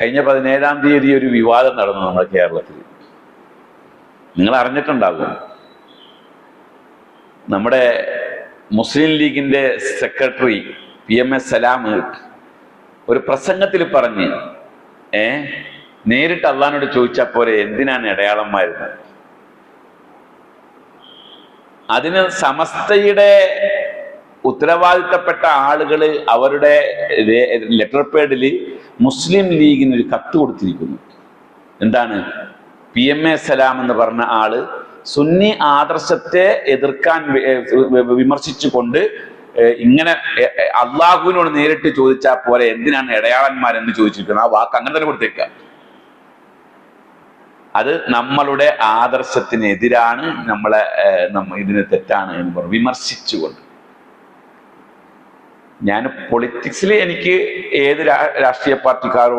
കഴിഞ്ഞ 17-ാം തീയതി ഒരു വിവാദം നടന്നു നമ്മുടെ കേരളത്തിൽ. നിങ്ങൾ അറിഞ്ഞിട്ടുണ്ടാകും. നമ്മുടെ മുസ്ലിം ലീഗിന്റെ സെക്രട്ടറി PMS സലാം ഒരു പ്രസംഗത്തിൽ പറഞ്ഞ് നേരിട്ട് അള്ളാഹിനോട് ചോദിച്ചാൽ പോരെ എന്തിനാണ് അടയാളന്മാരുന്നത്? അതിന് സമസ്തയുടെ ഉത്തരവാദിത്തപ്പെട്ട ആളുകൾ അവരുടെ ലെറ്റർ പേഡിൽ മുസ്ലിം ലീഗിന് ഒരു കത്ത് കൊടുത്തിരിക്കുന്നു. എന്താണ്? PMS സലാം എന്ന് പറഞ്ഞ ആള് സുന്നി ആദർശത്തെ എതിർക്കാൻ വിമർശിച്ചുകൊണ്ട് ഇങ്ങനെ അള്ളാഹുവിനോട് നേരിട്ട് ചോദിച്ചാൽ പോലെ എന്തിനാണ് ഇടയാളന്മാരെന്ന് ചോദിച്ചിരിക്കുന്നത്. ആ വാക്ക് അങ്ങനെ തന്നെ കൊടുത്തേക്കുക. അത് നമ്മളുടെ ആദർശത്തിനെതിരാണ്, ഇതിന് തെറ്റാണ് എന്ന് പറഞ്ഞു വിമർശിച്ചുകൊണ്ട്. ഞാൻ പൊളിറ്റിക്സിൽ എനിക്ക് ഏത് രാഷ്ട്രീയ പാർട്ടിക്കാരോട്